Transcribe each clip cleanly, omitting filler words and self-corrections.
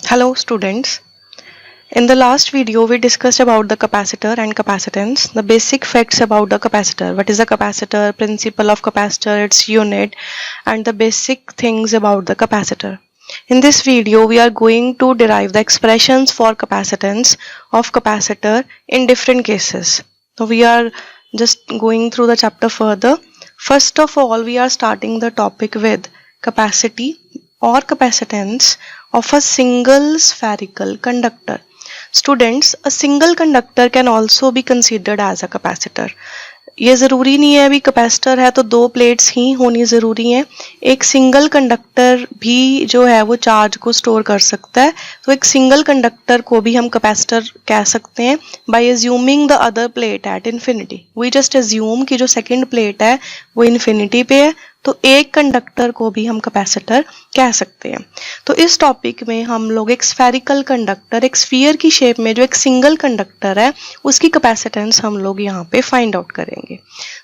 Hello students. In the last video we discussed about the capacitor and capacitance, the basic facts about the capacitor, what is the capacitor, principle of capacitor, its unit, and the basic things about the capacitor. In this video we are going to derive the expressions for capacitance of capacitor in different cases. So we are just going through the chapter further. First of all, we are starting the topic with capacity or capacitance of a single spherical conductor. Students, a single conductor can also be considered as a capacitor. ये ज़रूरी नहीं है अभी capacitor है तो दो plates ही होनी ज़रूरी है, एक सिंगल कंडक्टर भी जो है वो चार्ज को स्टोर कर सकता है, तो एक सिंगल कंडक्टर को भी हम कैपेसिटर कह सकते हैं by assuming the other plate at infinity. We just assume कि जो सेकंड प्लेट है वो इन्फिनिटी पे है, तो एक कंडक्टर को भी हम कैपेसिटर कह सकते हैं. तो इस टॉपिक में हम लोग एक स्फेरिकल कंडक्टर, एक स्फीयर की शेप में जो एक सिंगल कंडक्टर है उसकी कैपेसिटेंस हम लोग यहाँ पे फाइंड आउट करेंगे.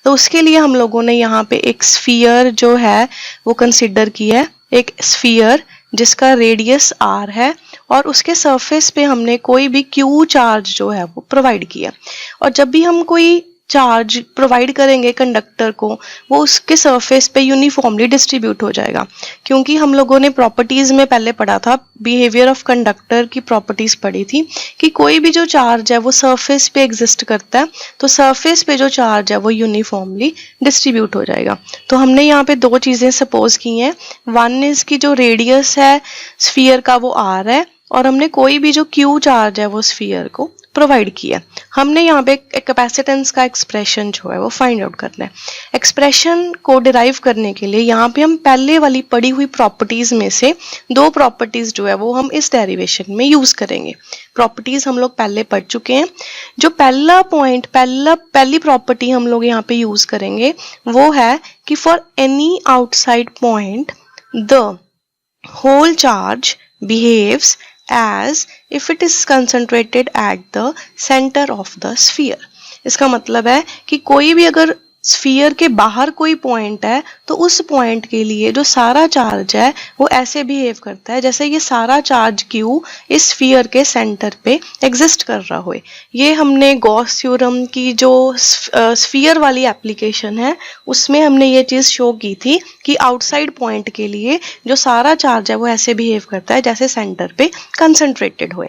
तो उसके लिए हम लोगों ने यहाँ पे एक स्फीयर जो है वो कंसिडर की है, एक स्फीयर जिसका रेडियस r है और उसके सरफेस पे हमने कोई भी q चार्ज जो है वो प्रोवाइड किया. और जब भी हम कोई चार्ज प्रोवाइड करेंगे कंडक्टर को, वो उसके सरफेस पे यूनिफॉर्मली डिस्ट्रीब्यूट हो जाएगा. क्योंकि हम लोगों ने प्रॉपर्टीज में पहले पढ़ा था, बिहेवियर ऑफ कंडक्टर की प्रॉपर्टीज पढ़ी थी कि कोई भी जो चार्ज है वो सरफेस पे एग्जिस्ट करता है, तो सरफेस पे जो चार्ज है वो यूनिफॉर्मली डिस्ट्रीब्यूट हो जाएगा. तो हमने यहाँ पे दो चीजें सपोज की हैं. वन इज की जो रेडियस है स्फीयर का वो r है और हमने कोई भी जो q चार्ज है वो स्फीयर को प्रोवाइड किया. हमने यहाँ पे एक कैपेसिटेंस का एक्सप्रेशन जो है वो फाइंड आउट करना है. एक्सप्रेशन को डिराइव करने के लिए यहाँ पे हम पहले वाली पढ़ी हुई प्रॉपर्टीज में से दो प्रॉपर्टीज जो है वो हम इस डेरिवेशन में यूज करेंगे. प्रॉपर्टीज हम लोग पहले पढ़ चुके हैं. जो पहली प्रॉपर्टी हम लोग यहाँ पे यूज करेंगे वो है कि for any outside point the whole charge behaves as if it is concentrated at the center of the sphere. इसका मतलब है कि कोई भी अगर स्फीयर के बाहर कोई पॉइंट है तो उस पॉइंट के लिए जो सारा चार्ज है वो ऐसे बिहेव करता है जैसे ये सारा चार्ज Q इस स्फीयर के सेंटर पे एग्जिस्ट कर रहा हो. ये हमने गॉस थ्योरम की जो स्फीयर वाली एप्लीकेशन है उसमें हमने ये चीज़ शो की थी कि आउटसाइड पॉइंट के लिए जो सारा चार्ज है वो ऐसे बिहेव करता है जैसे सेंटर पे कंसंट्रेटेड हो.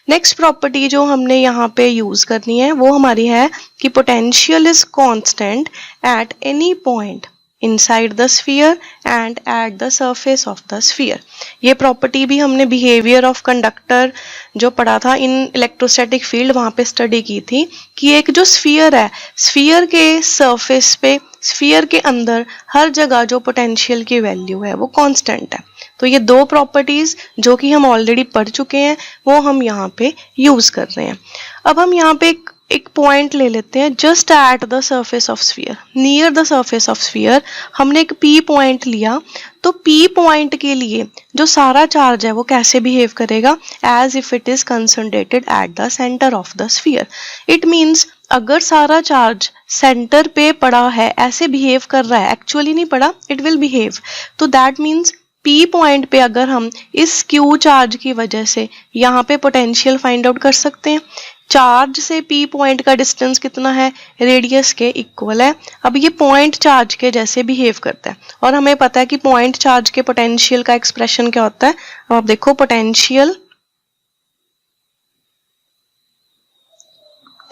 नेक्स्ट प्रॉपर्टी जो हमने यहाँ पे यूज करनी है वो हमारी है कि potential is constant at any point inside the sphere and at the surface of the sphere. ये प्रॉपर्टी भी हमने बिहेवियर ऑफ कंडक्टर जो पढ़ा था इन इलेक्ट्रोस्टैटिक फील्ड वहाँ पे स्टडी की थी कि एक जो स्फीयर है, स्फीयर के सरफेस पे, स्फीयर के अंदर हर जगह जो पोटेंशियल की वैल्यू है वो कांस्टेंट है. तो ये दो प्रॉपर्टीज जो कि हम ऑलरेडी पढ़ चुके हैं वो हम यहाँ पे यूज कर रहे हैं. अब हम यहाँ पे एक पॉइंट ले लेते हैं just at the surface of sphere, near the surface of sphere. हमने एक P पॉइंट लिया, तो P पॉइंट के लिए जो सारा चार्ज है वो कैसे बिहेव करेगा, as if it is concentrated at the centre of the sphere. It means अगर सारा चार्ज सेंटर पे पड़ा है, ऐसे बिहेव कर रहा है, एक्चुअली नहीं पड़ा, इट विल बिहेव. तो दैट मीन्स P पॉइंट पे अगर हम इस Q चार्ज की वजह से यहाँ पे पोटेंशियल फाइंड आउट कर सकते हैं. चार्ज से P पॉइंट का डिस्टेंस कितना है, रेडियस के इक्वल है. अब ये पॉइंट चार्ज के जैसे बिहेव करता है और हमें पता है कि पॉइंट चार्ज के पोटेंशियल का एक्सप्रेशन क्या होता है. अब आप देखो, potential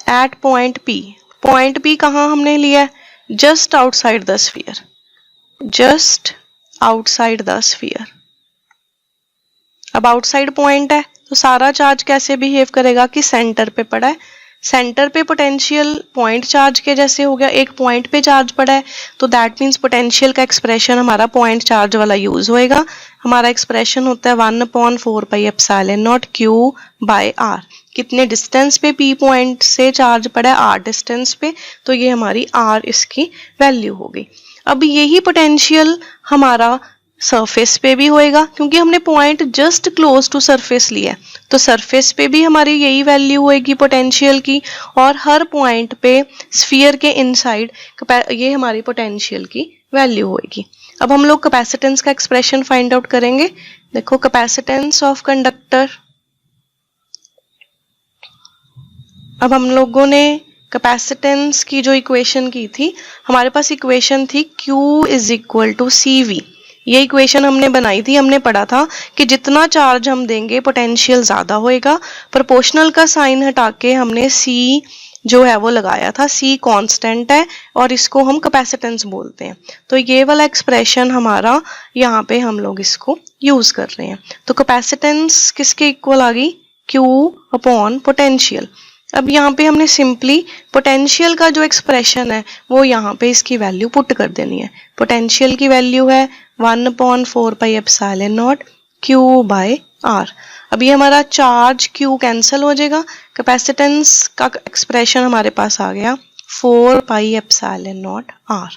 at point P. Point P कहाँ हमने लिया है, just outside the sphere, just outside the sphere. अब आउटसाइड पॉइंट है तो सारा चार्ज कैसे बिहेव करेगा कि सेंटर पे पड़ा है. सेंटर पे पोटेंशियल पॉइंट चार्ज के जैसे हो गया, एक पॉइंट पे चार्ज पड़ा है, तो दैट मीन्स पोटेंशियल का एक्सप्रेशन हमारा पॉइंट चार्ज वाला यूज होएगा. हमारा एक्सप्रेशन होता है 1/4 pi epsilon naught Q by R. कितने डिस्टेंस पे P पॉइंट से चार्ज पड़ा है, R डिस्टेंस पे, तो ये हमारी R इसकी वैल्यू होगी. अब यही पोटेंशियल हमारा सरफेस पे भी होएगा क्योंकि हमने point just close to surface लिया है, तो सरफेस पे भी हमारी यही वैल्यू होएगी पोटेंशियल की, और हर पॉइंट पे स्फीयर के इनसाइड ये हमारी पोटेंशियल की वैल्यू होएगी। अब हम लोग कैपेसिटेंस का एक्सप्रेशन फाइंड आउट करेंगे। देखो कैपेसिटेंस ऑफ कंडक्टर, अब हम लोगों ने कैपेसिटेंस की जो इक्वेशन की थी, हमारे पास इक्वेशन थी Q is equal to CV। ये इक्वेशन हमने बनाई थी, हमने पढ़ा था कि जितना चार्ज हम देंगे पोटेंशियल ज्यादा होएगा। प्रोपोर्शनल का साइन हटा के हमने C जो है वो लगाया था। C कांस्टेंट है और इसको हम कैपेसिटेंस बोलते हैं। तो ये वाला एक्सप्रेशन हमारा यहाँ पे हम लोग इसको यूज कर रहे हैं। तो कैपेसिटेंस किसके इक्वल आ गई? Q upon potential. अब यहाँ पे हमने सिंपली पोटेंशियल का जो एक्सप्रेशन है वो यहाँ पे इसकी वैल्यू पुट कर देनी है। पोटेंशियल की वैल्यू है 1/4 pi epsilon naught Q by R। अब ये हमारा चार्ज Q कैंसिल हो जाएगा, कैपेसिटेंस का एक्सप्रेशन हमारे पास आ गया 4 पाई एप्सिलॉन नॉट R।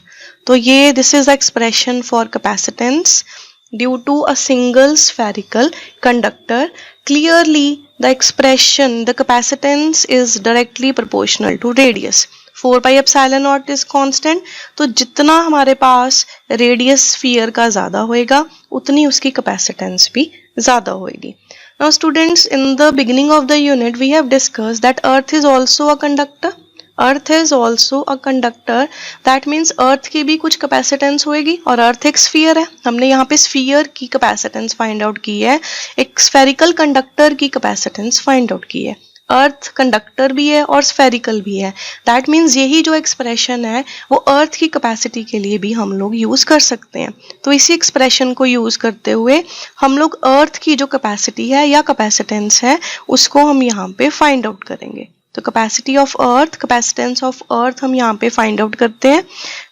तो ये this is the expression for capacitance due to a single spherical conductor. Clearly the expression the capacitance is directly proportional to radius. 4 pi epsilon not is constant, तो जितना हमारे पास radius sphere का ज्यादा होएगा उतनी उसकी कैपेसिटेंस भी ज्यादा होएगी। Now students, in the beginning of the unit we have discussed that earth is also a conductor. Earth is also a conductor, that means earth की भी कुछ कैपेसिटेंस होएगी और अर्थ एक स्फीयर है। हमने यहाँ पे स्फीयर की कैपेसिटेंस फाइंड आउट की है, एक स्फेरिकल कंडक्टर की कैपेसिटेंस फाइंड आउट की है। अर्थ कंडक्टर भी है और स्फेरिकल भी है, दैट मीन्स यही जो एक्सप्रेशन है वो अर्थ की कैपेसिटी के लिए भी हम लोग यूज कर सकते हैं। तो इसी एक्सप्रेशन को यूज करते हुए हम लोग अर्थ की जो कैपेसिटी है या कैपेसिटेंस है उसको हम यहाँ पे फाइंड आउट करेंगे। तो capacity of earth, capacitance of earth हम यहाँ पे फाइंड आउट करते हैं।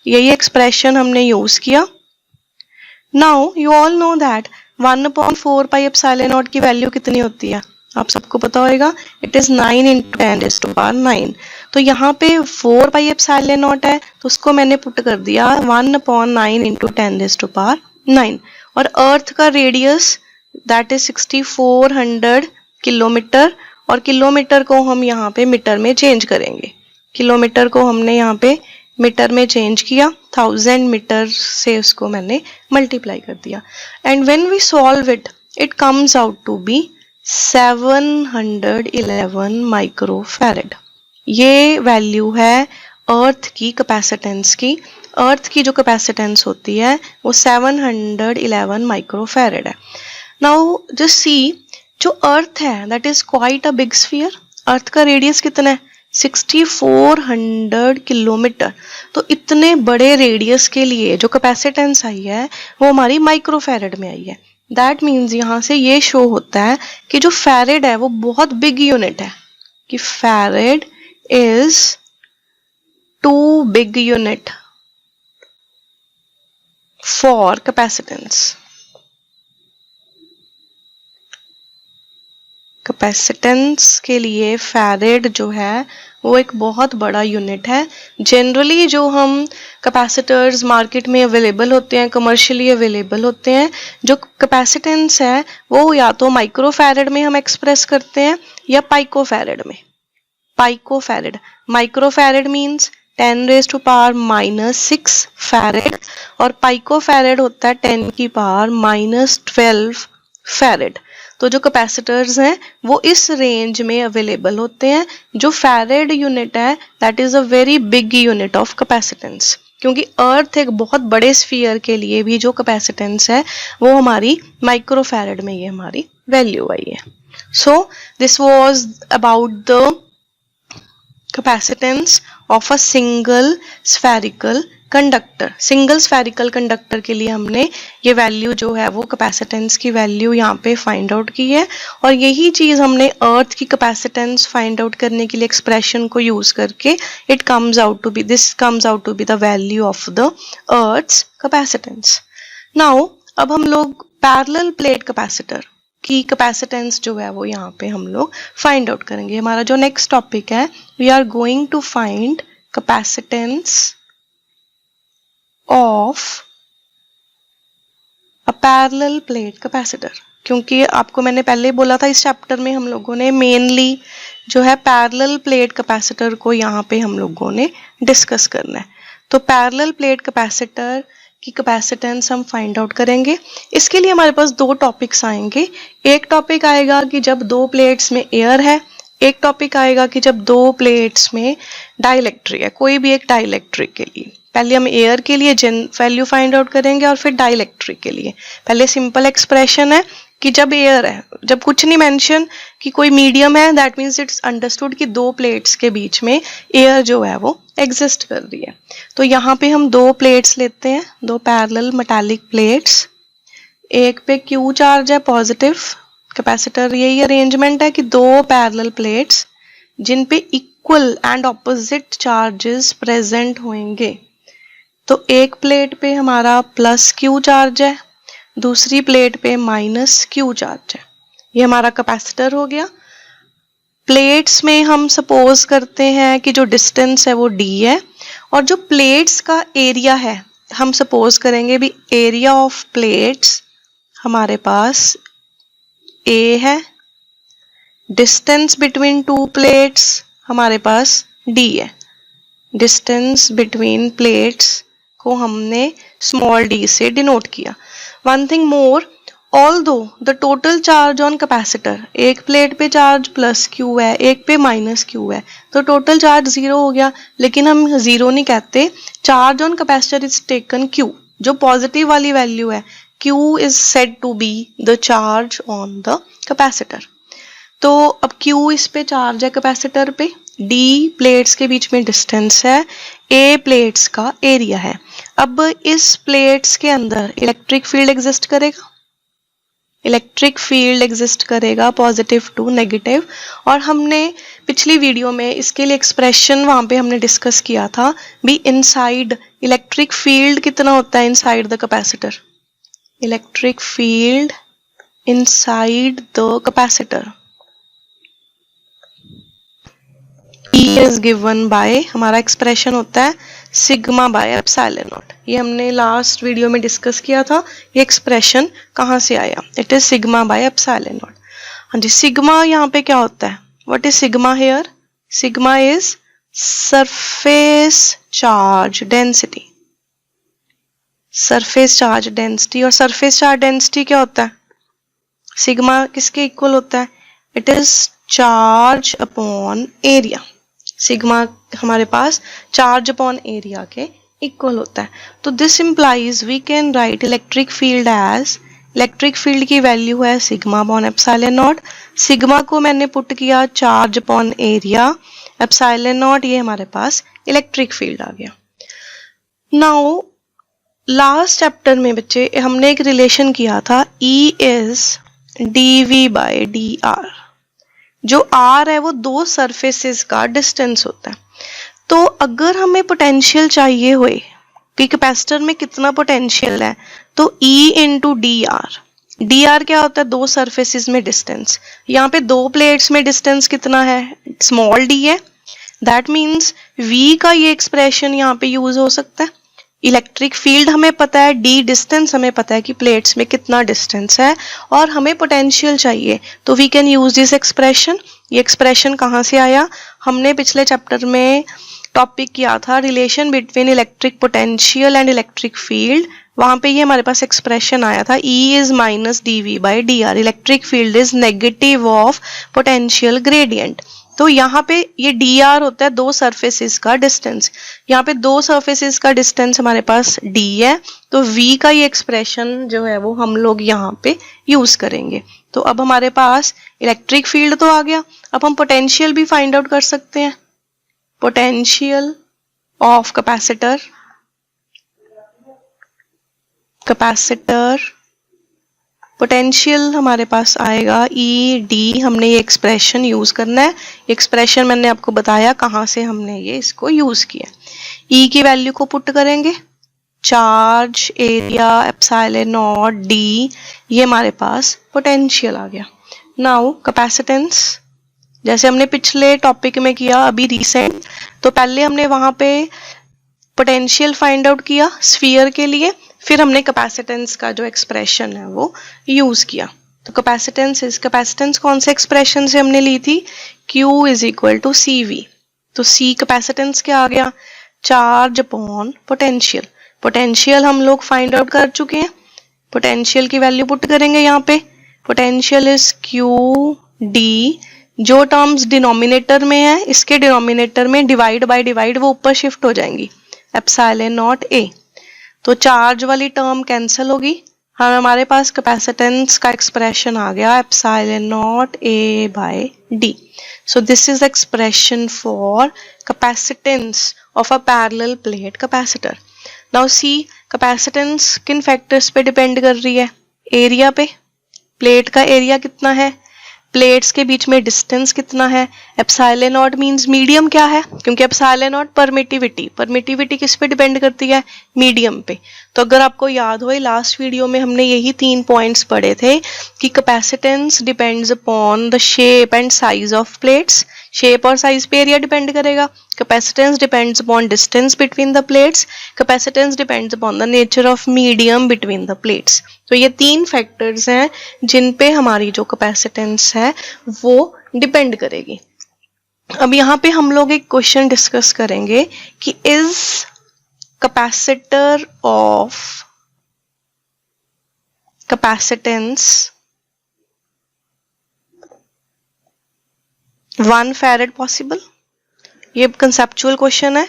यही एक्सप्रेशन हमने यूज किया। Now you all know that 1/4 pi epsilon not की वैल्यू कितनी होती है, आप सबको पता होगा, इट इज 9 × 10⁻⁹। तो यहाँ पे 4 पाई एप्सिलॉन नॉट है तो उसको मैंने पुट कर दिया 1/9 × 10⁻⁹। और अर्थ का रेडियस दैट इज 6400 किलोमीटर, और किलोमीटर को हम यहाँ पे मीटर में चेंज करेंगे। किलोमीटर को हमने यहाँ पे मीटर में चेंज किया, 1000 मीटर से उसको मैंने मल्टीप्लाई कर दिया। And when we solve it, it comes out to be 711 microfarad. ये वैल्यू है अर्थ की कैपेसिटेंस की। अर्थ की जो कैपेसिटेंस होती है वो 711 माइक्रोफैरेड है। नाउ जस्ट सी, जो अर्थ है that is quite a big sphere. Earth का रेडियस कितना है? 6400 किलोमीटर। तो इतने बड़े रेडियस के लिए जो कैपेसिटेंस आई है वो हमारी माइक्रोफैरेड में आई है। दैट मीन्स यहाँ से ये शो होता है कि जो फैरेड है वो बहुत बिग यूनिट है, कि farad is too big unit for capacitance. Capacitance के लिए फैरेड जो है वो एक बहुत बड़ा यूनिट है। जनरली जो हम कैपेसिटर्स मार्केट में अवेलेबल होते हैं, कमर्शियली अवेलेबल होते हैं, जो कैपेसिटेंस है वो या तो माइक्रोफैरेड में हम एक्सप्रेस करते हैं या पाइकोफैरेड में। पाइकोफैरेड, माइक्रोफैरेड मीन्स 10⁻⁻6 फैरेड और पाइकोफैरेड होता है 10⁻⁻12 फैरेड। तो जो कैपेसिटर्स हैं वो इस रेंज में अवेलेबल होते हैं। जो फैरेड यूनिट है that is a very big unit of capacitance, क्योंकि अर्थ एक बहुत बड़े स्फीयर के लिए भी जो कैपेसिटेंस है वो हमारी माइक्रोफैरेड में ये हमारी वैल्यू आई है। So this was about the capacitance of a single spherical conductor. Single spherical conductor के लिए हमने ये वैल्यू जो है वो कैपेसिटेंस की वैल्यू यहाँ पे फाइंड आउट की है, और यही चीज हमने अर्थ की कैपेसिटेंस फाइंड आउट करने के लिए एक्सप्रेशन को यूज करके it comes out to be the value of the earth's capacitance. Now अब हम लोग पैरेलल प्लेट कैपेसिटर की कैपेसिटेंस जो है वो यहाँ पे हम लोग फाइंड आउट करेंगे। हमारा जो नेक्स्ट टॉपिक है, we are going to find capacitance of a parallel plate capacitor, क्योंकि आपको मैंने पहले बोला था इस चैप्टर में हम लोगों ने मेनली जो है पैरेलल प्लेट कैपेसिटर को यहाँ पे हम लोगों ने डिस्कस करना है। तो पैरेलल प्लेट कैपेसिटर की कैपेसिटेंस हम फाइंड आउट करेंगे। इसके लिए हमारे पास दो टॉपिक्स आएंगे। एक टॉपिक आएगा कि जब दो प्लेट्स में एयर है, एक टॉपिक आएगा कि जब दो प्लेट्स में डाइलेक्ट्रिक है, कोई भी एक डाइलेक्ट्रिक के लिए। पहले हम एयर के लिए वैल्यू फाइंड आउट करेंगे और फिर डाइलेक्ट्रिक के लिए। पहले सिंपल एक्सप्रेशन है कि जब एयर है, जब कुछ नहीं मेंशन कि कोई मीडियम है, दैट मीन्स इट्स अंडरस्टूड कि दो प्लेट्स के बीच में एयर जो है वो एग्जिस्ट कर रही है। तो यहाँ पे हम दो प्लेट्स लेते हैं, दो पैरेलल मेटालिक प्लेट्स। एक पे क्यू चार्ज है पॉजिटिव, कैपेसिटर यही अरेंजमेंट है कि दो पैरेलल प्लेट्स जिन पे equal and opposite charges present होंगे। तो एक प्लेट पे हमारा प्लस क्यू चार्ज है, दूसरी प्लेट पे माइनस क्यू चार्ज है। ये हमारा कैपेसिटर हो गया। प्लेट्स में हम सपोज करते हैं कि जो डिस्टेंस है वो d है, और जो प्लेट्स का एरिया है हम सपोज करेंगे भी एरिया ऑफ प्लेट्स हमारे पास a है, डिस्टेंस बिटवीन टू प्लेट्स हमारे पास d है। डिस्टेंस बिटवीन प्लेट्स को हमने स्मॉल d से डिनोट किया। One thing more, although the total charge on capacitor, एक प्लेट पे चार्ज प्लस क्यू है, एक पे माइनस क्यू है, तो टोटल चार्ज जीरो हो गया। लेकिन हम जीरो नहीं कहते, charge on capacitor is taken Q, जो पॉजिटिव वाली वैल्यू है Q is said to be the charge on the capacitor. तो अब क्यू इस पे चार्ज है कैपेसिटर पे, डी प्लेट्स के बीच में डिस्टेंस है, ए प्लेट्स का एरिया है। अब इस प्लेट्स के अंदर इलेक्ट्रिक फील्ड एग्जिस्ट करेगा, इलेक्ट्रिक फील्ड एग्जिस्ट करेगा पॉजिटिव टू नेगेटिव। और हमने पिछली वीडियो में इसके लिए एक्सप्रेशन वहां पे हमने डिस्कस किया था भी, इनसाइड इलेक्ट्रिक फील्ड कितना होता है inside the capacitor, electric field inside the capacitor E is given by, हमारा एक्सप्रेशन होता है सिग्मा बाय एप्सिलॉन नॉट। ये हमने लास्ट वीडियो में डिस्कस किया था। ये एक्सप्रेशन कहाँ से आया, it is sigma by epsilon naught. हाँ जी, सिग्मा यहाँ पे क्या होता है, what is sigma here, sigma is surface charge density, surface charge density. और सरफेस चार्ज डेंसिटी क्या होता है, सिग्मा किसके इक्वल होता है, it is charge upon area. Sigma हमारे पास चार्ज अपॉन एरिया के इक्वल होता है। तो this implies we can write electric field as, electric field की वैल्यू है sigma upon epsilon not. Sigma को मैंने पुट किया charge upon area, epsilon not ये हमारे पास इलेक्ट्रिक फील्ड आ गया। नाउ लास्ट चैप्टर में बच्चे हमने एक रिलेशन किया था, E is dV by dr। जो r है वो दो सरफेसेस का डिस्टेंस होता है। तो अगर हमें पोटेंशियल चाहिए हुए कि कैपेसिटर में कितना पोटेंशियल है, तो E इंटू डी आर क्या होता है, दो सरफेसेस में डिस्टेंस। यहाँ पे दो प्लेट्स में डिस्टेंस कितना है, स्मॉल d है, दैट मीन्स V का ये एक्सप्रेशन यहाँ पे यूज हो सकता है। इलेक्ट्रिक फील्ड हमें पता है, डी डिस्टेंस हमें पता है कि प्लेट्स में कितना डिस्टेंस है, और हमें पोटेंशियल चाहिए, तो we can use this expression. ये एक्सप्रेशन कहाँ से आया, हमने पिछले चैप्टर में टॉपिक किया था relation between electric potential and electric field. वहां पे ये हमारे पास एक्सप्रेशन आया था, E is minus dV by dr, electric field is negative of potential gradient. तो यहाँ पे ये dr होता है दो सरफेसेस का डिस्टेंस। यहाँ पे दो सरफेसेस का डिस्टेंस हमारे पास d है, तो v का ये एक्सप्रेशन जो है वो हम लोग यहाँ पे यूज करेंगे। तो अब हमारे पास इलेक्ट्रिक फील्ड तो आ गया, अब हम पोटेंशियल भी फाइंड आउट कर सकते हैं। पोटेंशियल ऑफ कैपेसिटर, पोटेंशियल हमारे पास आएगा ई डी, हमने ये एक्सप्रेशन यूज करना है। एक्सप्रेशन मैंने आपको बताया कहाँ से हमने ये इसको यूज किया। ई की वैल्यू को पुट करेंगे, charge area epsilon not D, ये हमारे पास पोटेंशियल आ गया। नाउ कैपेसिटेंस, जैसे हमने पिछले टॉपिक में किया अभी रिसेंट, तो पहले हमने वहां पे पोटेंशियल फाइंड आउट किया स्फीयर के लिए, फिर हमने कैपेसिटेंस का जो एक्सप्रेशन है वो यूज किया। तो कैपेसिटेंस कौन से एक्सप्रेशन से हमने ली थी, Q is equal to CV। तो C कैपेसिटेंस क्या आ गया, चार्ज अपॉन पोटेंशियल। पोटेंशियल हम लोग फाइंड आउट कर चुके हैं, पोटेंशियल की वैल्यू पुट करेंगे यहाँ पे। पोटेंशियल इज QD, जो टर्म्स डिनोमिनेटर में है इसके डिनोमिनेटर में डिवाइड बाय डिवाइड वो ऊपर शिफ्ट हो जाएंगी, एप्सिलॉन नॉट A। तो चार्ज वाली टर्म कैंसिल होगी, हमारे पास कैपेसिटेंस का एक्सप्रेशन आ गया epsilon naught A by D। So this is expression for capacitance of a parallel plate capacitor. Now C capacitance किन फैक्टर्स पे डिपेंड कर रही है, एरिया पे, प्लेट का एरिया कितना है, प्लेट्स के बीच में डिस्टेंस कितना है, एप्सिलॉन नॉट मींस मीडियम क्या है, क्योंकि एप्सिलॉन नॉट परमिटिविटी किस पे डिपेंड करती है, मीडियम पे। तो अगर आपको याद हो लास्ट वीडियो में हमने यही 3 पॉइंट्स पढ़े थे कि capacitance depends upon the shape and size of plates, shape और साइज पे एरिया डिपेंड करेगा। Capacitance depends upon distance between the plates, capacitance depends upon the nature of medium between the plates. तो ये 3 factors हैं जिन पे हमारी जो capacitance है वो डिपेंड करेगी। अब यहाँ पे हम लोग एक क्वेश्चन डिस्कस करेंगे कि is capacitor of capacitance 1 farad possible. ये कंसेप्चुअल क्वेश्चन है।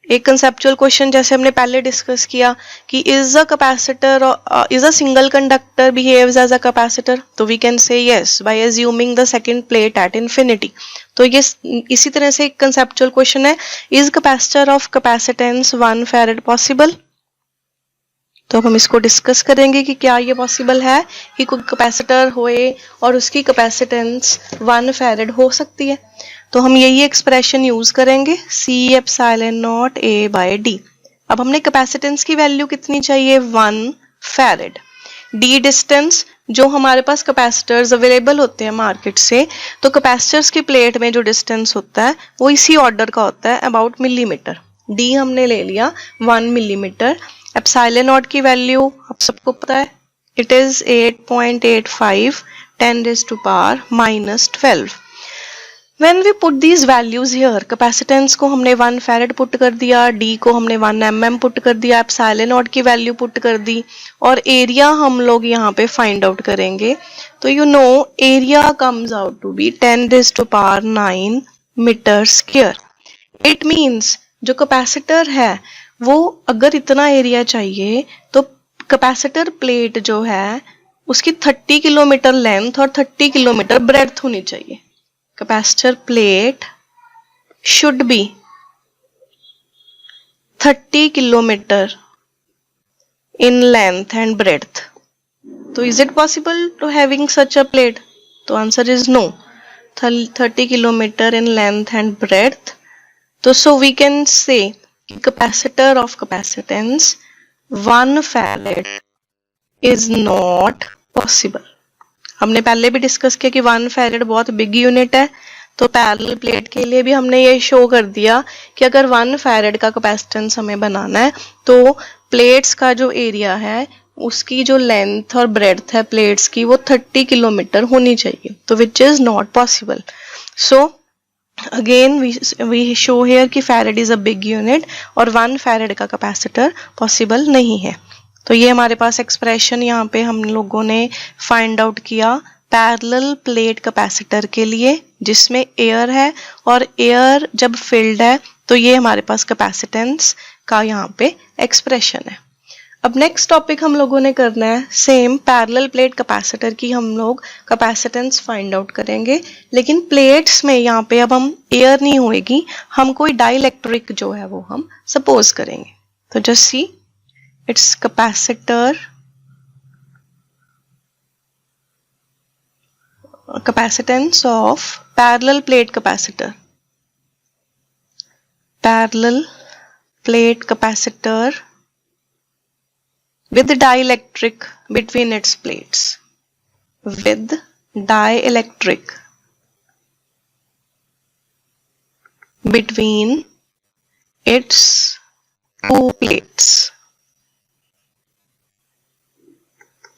एक कंसेप्चुअल क्वेश्चन जैसे हमने पहले डिस्कस किया कि is a single conductor behaves as a capacitor, तो we can say yes by assuming the second plate at infinity. तो ये इसी तरह से एक कंसेप्चुअल क्वेश्चन है, is capacitor of capacitance 1 farad possible. तो अब हम इसको डिस्कस करेंगे कि क्या ये पॉसिबल है कि कोई कैपेसिटर होए और उसकी कैपेसिटेंस 1 फैरेड हो सकती है। तो हम यही एक्सप्रेशन यूज करेंगे, C epsilon naught A by D। अब हमने कैपेसिटेंस की वैल्यू कितनी चाहिए, 1 फैरेड। D डिस्टेंस, जो हमारे पास कैपेसिटर्स अवेलेबल होते हैं मार्केट से, तो कैपेसिटर्स की प्लेट में जो डिस्टेंस होता है वो इसी ऑर्डर का होता है, अबाउट मिलीमीटर। D हमने ले लिया 1 मिलीमीटर। एप्सिलॉन नॉट की वैल्यू आप सबको पता है, it is 8.85 10⁻⁻12। When we put these values here, capacitance को हमने 1 फैरेड पुट कर दिया, D को हमने 1 mm पुट कर दिया, एप्सिलॉन नॉट की वैल्यू पुट कर दी और एरिया हम लोग यहाँ पे फाइंड आउट करेंगे। तो you know area comes out to be 10⁻9 metre square. It means जो कैपेसिटर है वो अगर इतना एरिया चाहिए तो कैपेसिटर प्लेट जो है उसकी 30 किलोमीटर लेंथ और 30 किलोमीटर ब्रेड्थ होनी चाहिए। Capacitor plate should be 30 kilometer in length and breadth. So is it possible to having such a plate? तो answer is no. 30 kilometer in length and breadth. So we can say capacitor of capacitance 1 farad is not possible. हमने पहले भी discuss किया कि 1 farad बहुत big unit है, तो parallel plate के लिए भी हमने ये शो कर दिया कि अगर 1 फैरेड का कैपेसिटेंस हमें बनाना है तो प्लेट्स का जो एरिया है उसकी जो लेंथ और ब्रेड्थ है प्लेट्स की वो 30 किलोमीटर होनी चाहिए, तो which is not possible. So again we show here कि farad is a big unit और 1 फैरेड का कैपेसिटर पॉसिबल नहीं है। तो ये हमारे पास एक्सप्रेशन यहाँ पे हम लोगों ने फाइंड आउट किया पैरेलल प्लेट कैपेसिटर के लिए जिसमें एयर है और एयर जब फिल्ड है तो ये हमारे पास कैपेसिटेंस का यहाँ पे एक्सप्रेशन है। अब नेक्स्ट टॉपिक हम लोगों ने करना है सेम पैरेलल प्लेट कैपेसिटर की हम लोग कैपेसिटेंस फाइंड आउट करेंगे, लेकिन प्लेट्स में यहाँ पे अब हम एयर नहीं होएगी, हम कोई डाइलेक्ट्रिक जो है वो हम सपोज करेंगे। तो just see its capacitance of parallel plate capacitor with dielectric between its plates, with dielectric between its two plates.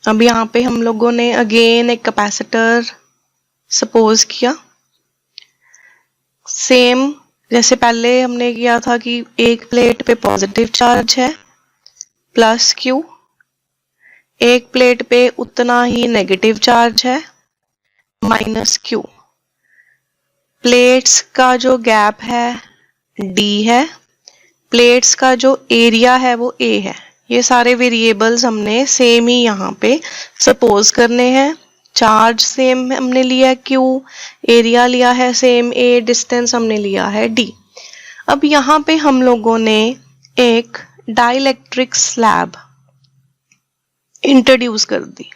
अब यहाँ पे हम लोगों ने अगेन एक कैपेसिटर सपोज किया, सेम जैसे पहले हमने किया था कि एक प्लेट पे पॉजिटिव चार्ज है प्लस क्यू, एक प्लेट पे उतना ही नेगेटिव चार्ज है माइनस क्यू। प्लेट्स का जो गैप है d है, प्लेट्स का जो एरिया है वो a है। ये सारे वेरिएबल्स हमने सेम ही यहाँ पे सपोज करने हैं। चार्ज सेम हमने लिया है q, एरिया लिया है सेम a, डिस्टेंस हमने लिया है d। अब यहाँ पे हम लोगों ने एक डाइलेक्ट्रिक स्लैब इंट्रोड्यूस कर दी।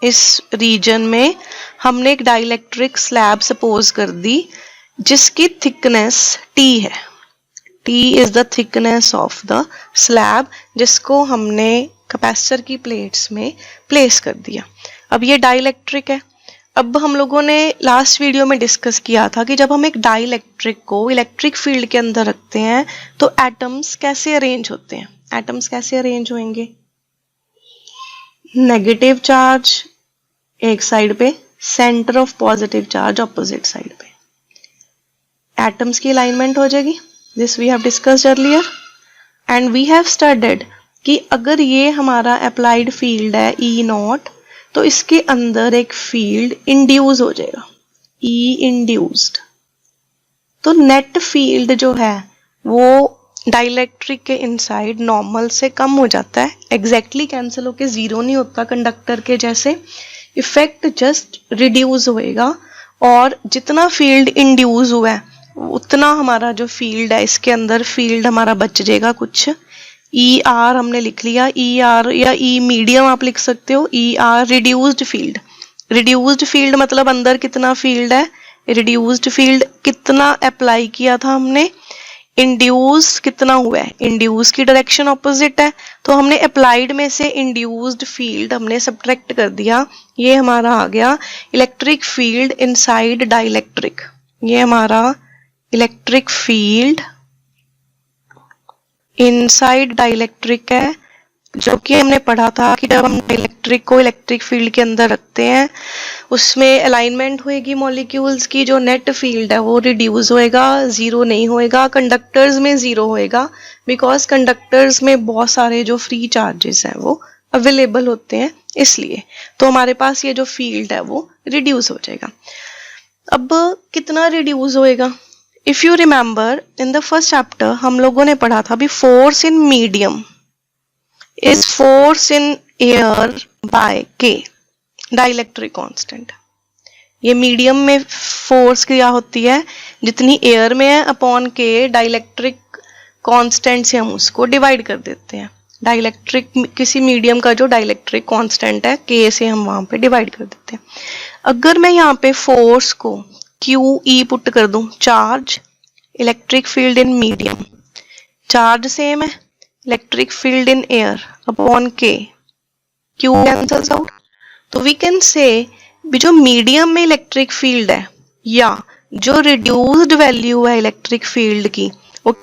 इस रीजन में हमने एक डाइलेक्ट्रिक स्लैब सपोज कर दी जिसकी थिकनेस T है। T is the thickness of the slab, जिसको हमने कैपेसिटर की प्लेट्स में प्लेस कर दिया। अब ये डाइलेक्ट्रिक है। अब हम लोगों ने लास्ट वीडियो में डिस्कस किया था कि जब हम एक डाइलेक्ट्रिक को इलेक्ट्रिक फील्ड के अंदर रखते हैं तो एटम्स कैसे अरेंज होते हैं। एटम्स कैसे अरेंज होंगे, नेगेटिव चार्ज एक साइड पे, centre of positive charge opposite side पे, एटम्स की अलाइनमेंट हो जाएगी। This we have discussed earlier and we have studied कि अगर ये हमारा अप्लाइड फील्ड है ई नॉट, तो इसके अंदर एक फील्ड इंड्यूस हो जाएगा, ई इंड्यूस्ड। तो नेट फील्ड जो है वो डाइलेक्ट्रिक के इनसाइड नॉर्मल से कम हो जाता है, एग्जैक्टली कैंसिल होके जीरो नहीं होता कंडक्टर के जैसे, इफेक्ट जस्ट रिड्यूस होएगा और जितना फील्ड इंड्यूस हुआ है उतना हमारा जो फील्ड है इसके अंदर फील्ड हमारा बच जाएगा कुछ। ई आर हमने लिख लिया, ई आर या ई मीडियम आप लिख सकते हो, E R reduced field. Reduced field मतलब अंदर कितना फील्ड है, रिड्यूस्ड फील्ड कितना अप्लाई किया था हमने, इंड्यूस कितना हुआ है, इंड्यूस की डायरेक्शन ऑपोजिट है तो हमने अप्लाइड में से इंड्यूस्ड फील्ड हमने सब्ट्रैक्ट कर दिया। ये हमारा आ गया इलेक्ट्रिक फील्ड इनसाइड डाइलेक्ट्रिक। ये हमारा इलेक्ट्रिक फील्ड इनसाइड डाइलेक्ट्रिक है, जो कि हमने पढ़ा था कि जब हम डाइलेक्ट्रिक को इलेक्ट्रिक फील्ड के अंदर रखते हैं उसमें अलाइनमेंट होएगी मॉलिक्यूल्स की, जो नेट फील्ड है वो रिड्यूस होएगा, जीरो नहीं होएगा। कंडक्टर्स में जीरो होएगा बिकॉज कंडक्टर्स में बहुत सारे जो फ्री चार्जेस हैं वो अवेलेबल होते हैं, इसलिए तो हमारे पास ये जो फील्ड है वो रिड्यूस हो जाएगा। अब कितना रिड्यूस होएगा, if you remember in the first chapter हम लोगों ने पढ़ा था अभी force in medium is force in air by K, dielectric constant. ये मीडियम में फोर्स क्या होती है, जितनी एयर में है अपॉन के डाइलेक्ट्रिक कांस्टेंट से हम उसको डिवाइड कर देते हैं। डाइलेक्ट्रिक किसी मीडियम का जो डाइलेक्ट्रिक कांस्टेंट है के से हम वहां पे डिवाइड कर देते हैं। अगर मैं यहाँ पे फोर्स को क्यू ई पुट कर दूं, charge electric field in medium, charge same है, electric field in air upon K, q cancels out, तो वी कैन से जो मीडियम में इलेक्ट्रिक फील्ड है या जो रिड्यूस्ड वैल्यू है इलेक्ट्रिक फील्ड की वो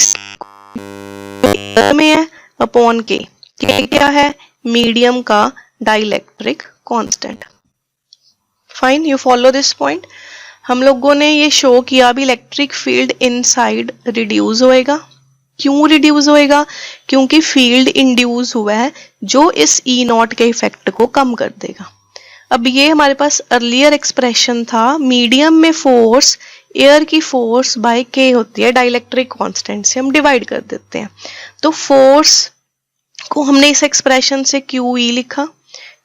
एयर में है अपॉन के क्या है, मीडियम का dielectric constant. Fine, you follow this point. हम लोगों ने ये शो किया अभी इलेक्ट्रिक फील्ड इनसाइड रिड्यूस होएगा। क्यों रिड्यूस होएगा, क्योंकि फील्ड इंड्यूस हुआ है जो इस ई नॉट के इफेक्ट को कम कर देगा। अब ये हमारे पास अर्लियर एक्सप्रेशन था, मीडियम में फोर्स एयर की फोर्स बाय के होती है, डाइलेक्ट्रिक कांस्टेंट से हम डिवाइड कर देते हैं। तो फोर्स को हमने इस एक्सप्रेशन से क्यू ई लिखा,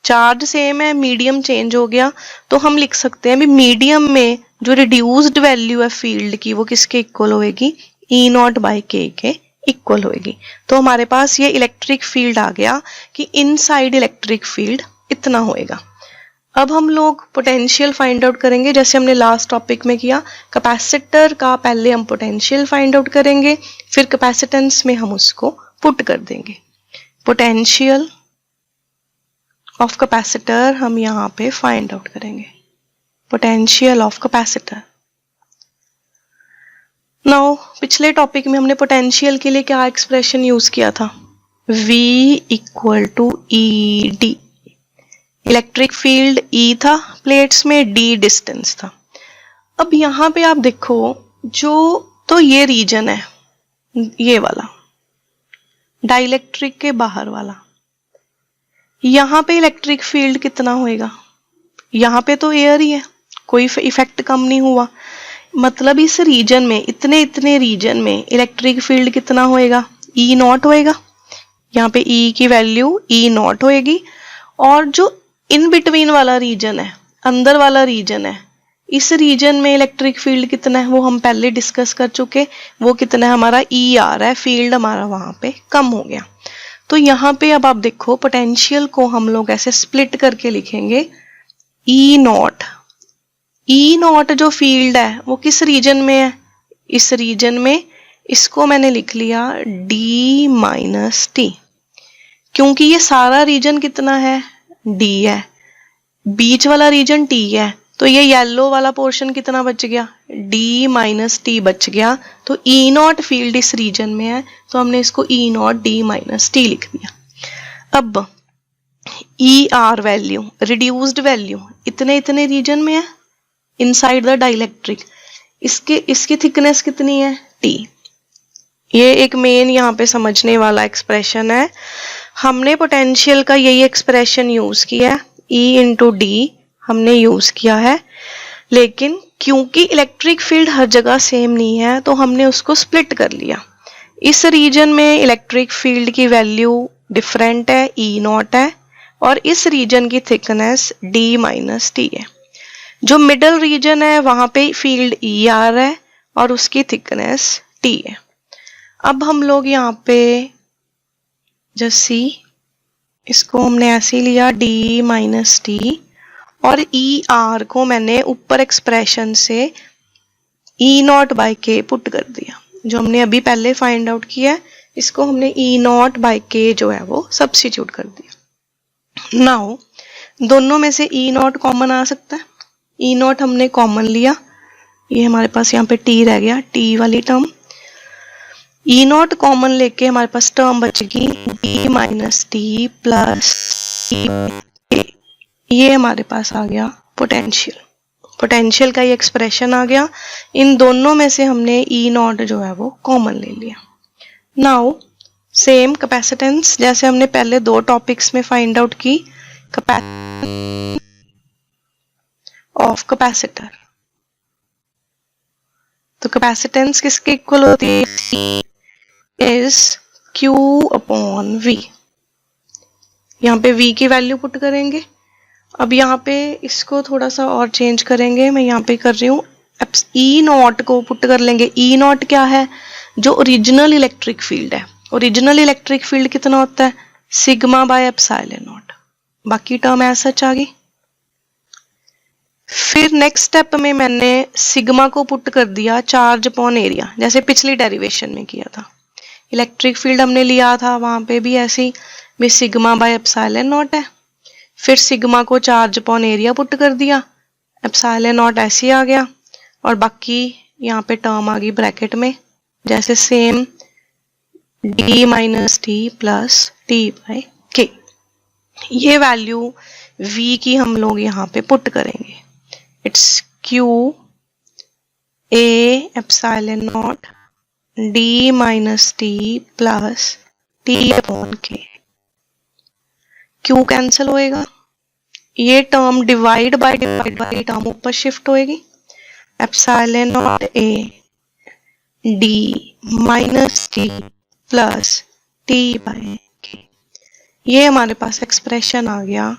चार्ज सेम है, मीडियम चेंज हो गया, तो हम लिख सकते हैं भी मीडियम में जो रिड्यूस्ड वैल्यू है फील्ड की वो किसके इक्वल होएगी, ई नॉट बाय के इक्वल होएगी। तो हमारे पास ये इलेक्ट्रिक फील्ड आ गया कि इनसाइड इलेक्ट्रिक फील्ड इतना होएगा। अब हम लोग पोटेंशियल फाइंड आउट करेंगे जैसे हमने लास्ट टॉपिक में किया। कैपेसिटर का पहले हम पोटेंशियल फाइंड आउट करेंगे, फिर कैपेसिटेंस में हम उसको पुट कर देंगे। पोटेंशियल ऑफ कैपेसिटर हम यहाँ पे फाइंड आउट करेंगे, पोटेंशियल ऑफ कैपेसिटर। नाउ पिछले टॉपिक में हमने पोटेंशियल के लिए क्या एक्सप्रेशन यूज किया था, V equal to E D. Electric field E था प्लेट्स में, D डिस्टेंस था। अब यहाँ पे आप देखो तो ये रीजन है, ये वाला डाइलेक्ट्रिक के बाहर वाला, यहाँ पे इलेक्ट्रिक फील्ड कितना होएगा? यहाँ पे तो एयर ही है, कोई इफेक्ट कम नहीं हुआ, मतलब इस रीजन में, इतने रीजन में इलेक्ट्रिक फील्ड कितना होएगा? E नॉट होएगा। यहाँ पे E की वैल्यू E नॉट होएगी। और जो इन बिटवीन वाला रीजन है, अंदर वाला रीजन है, इस रीजन में इलेक्ट्रिक फील्ड कितना है वो हम पहले डिस्कस कर चुके, वो कितना है हमारा? E आ रहा है, फील्ड हमारा वहां पे कम हो गया। तो यहाँ पे अब आप देखो पोटेंशियल को हम लोग ऐसे स्प्लिट करके लिखेंगे, E नॉट। E नॉट जो फील्ड है वो किस रीजन में है? इस रीजन में। इसको मैंने लिख लिया D माइनस टी, क्योंकि ये सारा रीजन कितना है? D है, बीच वाला रीजन T है, तो ये येलो वाला पोर्शन कितना बच गया? D माइनस टी बच गया। तो E नॉट फील्ड इस रीजन में है, तो हमने इसको E not D minus T लिख दिया। अब ER वैल्यू, रिड्यूस्ड वैल्यू, इतने रीजन में है इनसाइड द डाइलेक्ट्रिक, इसकी थिकनेस कितनी है? T। ये एक मेन यहाँ पे समझने वाला एक्सप्रेशन है। हमने पोटेंशियल का यही एक्सप्रेशन यूज किया है, E इंटू डी हमने यूज किया है, लेकिन क्योंकि इलेक्ट्रिक फील्ड हर जगह सेम नहीं है तो हमने उसको स्प्लिट कर लिया। इस रीजन में इलेक्ट्रिक फील्ड की वैल्यू डिफरेंट है, E नॉट है, और इस रीजन की थिकनेस D माइनस टी है। जो मिडल रीजन है वहां पे फील्ड E आ रहा है और उसकी थिकनेस T है। अब हम लोग यहाँ पे जैसे इसको हमने ऐसे लिया D माइनस टी, और ER को मैंने ऊपर एक्सप्रेशन से E नॉट बाई के पुट कर दिया, जो हमने अभी पहले फाइंड आउट किया है, इसको हमने E नॉट बाई के जो है वो सब्स्टिट्यूट कर दिया। नाउ दोनों में से E नॉट कॉमन आ सकता है, E नॉट हमने कॉमन लिया, ये हमारे पास यहाँ पे T रह गया, T वाली टर्म। E नॉट कॉमन लेके हमारे पास टर्म बचेगी D माइनस टी प्लस ये हमारे पास आ गया पोटेंशियल का ये एक्सप्रेशन आ गया। इन दोनों में से हमने E नॉट जो है वो कॉमन ले लिया। नाउ सेम कैपेसिटेंस जैसे हमने पहले दो टॉपिक्स में फाइंड आउट की, ऑफ कैपेसिटर, तो कैपेसिटेंस किसके इक्वल होती है? Is Q upon V। यहाँ पे V की वैल्यू पुट करेंगे। अब यहाँ पे इसको थोड़ा सा और चेंज करेंगे, मैं यहाँ पे कर रही हूँ E नॉट को पुट कर लेंगे। E नॉट क्या है? जो ओरिजिनल इलेक्ट्रिक फील्ड है। ओरिजिनल इलेक्ट्रिक फील्ड कितना होता है? Sigma by epsilon not. बाकी टर्म ऐसा आ गई। फिर नेक्स्ट स्टेप में मैंने सिग्मा को पुट कर दिया चार्ज अपॉन एरिया, जैसे पिछली डेरिवेशन में किया था। इलेक्ट्रिक फील्ड हमने लिया था, वहां पे भी ऐसी भी सिग्मा बाय एप्सिलॉन नॉट है। फिर सिग्मा को चार्ज अपॉन एरिया पुट कर दिया, एप्सिलॉन नॉट ऐसे आ गया, और बाकी यहाँ पे टर्म आ गई ब्रैकेट में, जैसे same D minus T plus T by के। ये वैल्यू V की हम लोग यहाँ पे पुट करेंगे। It's Q A epsilon naught D minus T plus T upon K. Q cancel होएगा, ये टर्म डिवाइड बाय टर्म ऊपर शिफ्ट होएगी, epsilon naught A D minus T plus T by K. ये हमारे पास एक्सप्रेशन आ गया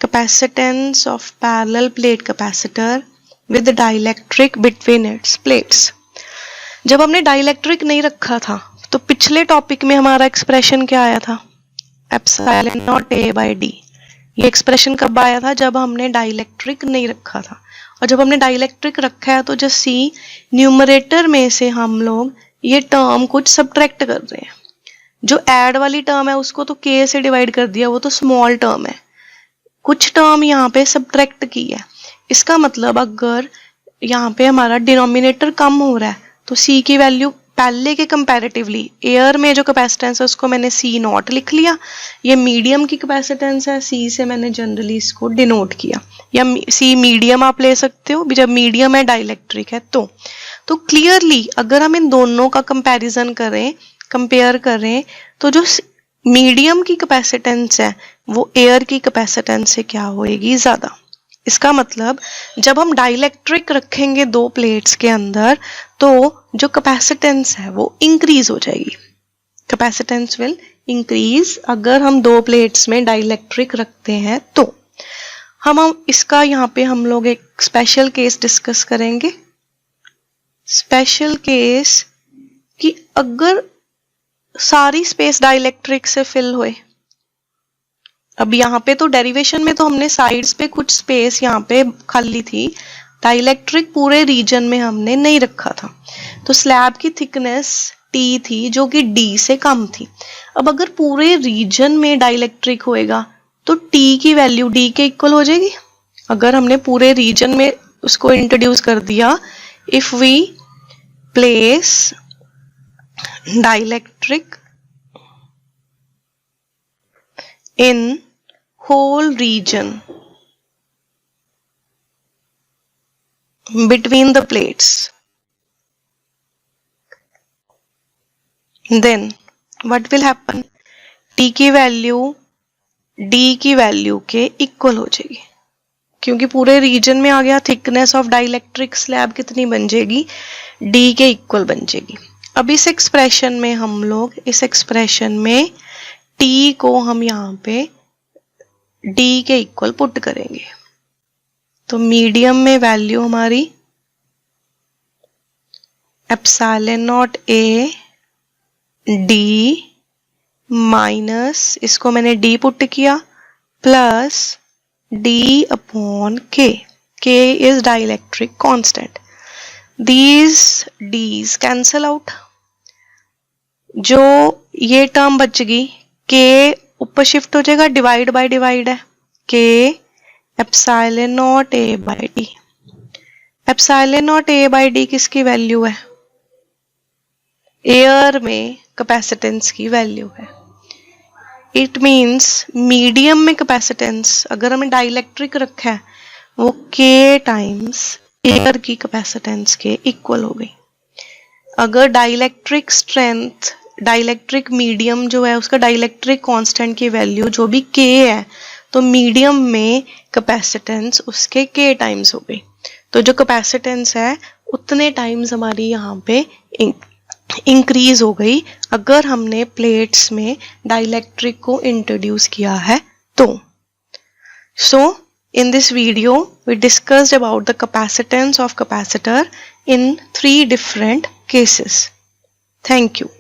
capacitance of parallel plate capacitor with dielectric between its plates. जब हमने डाइलेक्ट्रिक नहीं रखा था तो पिछले टॉपिक में हमारा एक्सप्रेशन क्या आया था? Epsilon naught A by D। ये एक्सप्रेशन कब आया था? जब हमने डाइलेक्ट्रिक नहीं रखा था। और जब हमने डाइलेक्ट्रिक रखा है तो जैसे न्यूमरेटर में से हम लोग ये टर्म कुछ सब्ट्रैक्ट कर रहे हैं। जो ऐड वाली टर्म है उसको तो K से डिवाइड कर दिया, वो तो स्मॉल टर्म है। कुछ टर्म यहाँ पे सब्ट्रैक्ट की है। इसका मतलब अगर यहाँ पे हमारा डिनोमिनेटर कम हो रहा है तो C की वैल्यू पहले के कंपैरेटिवली एयर में जो कैपेसिटेंस है उसको मैंने सी नॉट लिख लिया, ये मीडियम की कैपेसिटेंस है, सी से मैंने जनरली इसको डिनोट किया, या सी मीडियम आप ले सकते हो जब मीडियम है डाइलेक्ट्रिक है तो क्लियरली अगर हम इन दोनों का कंपैरिजन करें, कंपेयर करें, तो जो मीडियम की कैपेसिटेंस है वो एयर की कैपेसिटेंस से क्या होएगी, ज्यादा। इसका मतलब जब हम डाइलेक्ट्रिक रखेंगे दो प्लेट्स के अंदर तो जो कैपेसिटेंस है वो इंक्रीज हो जाएगी, कैपेसिटेंस विल इंक्रीज अगर हम दो प्लेट्स में डाइलेक्ट्रिक रखते हैं तो। हम इसका यहाँ पे हम लोग एक स्पेशल केस डिस्कस करेंगे, स्पेशल केस कि अगर सारी स्पेस डाइलेक्ट्रिक से फिल हुए। अब यहाँ पे तो डेरिवेशन में तो हमने साइड्स पे कुछ स्पेस यहाँ पे खाली थी, डाइलेक्ट्रिक पूरे रीजन में हमने नहीं रखा था, तो स्लैब की थिकनेस टी थी जो कि डी से कम थी। अब अगर पूरे रीजन में डाइलेक्ट्रिक होएगा तो टी की वैल्यू डी के इक्वल हो जाएगी। अगर हमने पूरे रीजन में उसको इंट्रोड्यूस कर दिया, if we place dielectric in whole region between the plates, then what will happen, T की वैल्यू D की वैल्यू के इक्वल हो जाएगी, क्योंकि पूरे रीजन में आ गया। थिकनेस ऑफ डाइलेक्ट्रिक स्लैब कितनी बन जाएगी, D के इक्वल बन जाएगी। अब इस एक्सप्रेशन में हम लोग इस एक्सप्रेशन में T को हम यहाँ पे D के इक्वल पुट करेंगे, तो मीडियम में वैल्यू हमारी epsilon not A D minus, इसको मैंने D पुट किया, plus D upon K, K is dielectric constant, these D's cancel out, जो ये टर्म बच गई K ऊपर शिफ्ट हो जाएगा, डिवाइड बाय डिवाइड है, K epsilon naught A by D। Epsilon naught A by D किसकी वैल्यू है, एयर में कैपेसिटेंस की वैल्यू है। इट मींस मीडियम में कैपेसिटेंस अगर हमें डाइलेक्ट्रिक रखा है वो K टाइम्स एयर की कैपेसिटेंस के इक्वल हो गई। अगर डाइलेक्ट्रिक स्ट्रेंथ, डाइलेक्ट्रिक मीडियम जो है उसका डाइलेक्ट्रिक कांस्टेंट की वैल्यू जो भी K है, तो मीडियम में कैपेसिटेंस उसके K टाइम्स हो गई, तो जो कैपेसिटेंस है उतने टाइम्स हमारी यहाँ पे इंक्रीज हो गई अगर हमने प्लेट्स में डाइलेक्ट्रिक को इंट्रोड्यूस किया है तो। सो in this video we discussed about the capacitance of capacitor in 3 different cases. Thank you.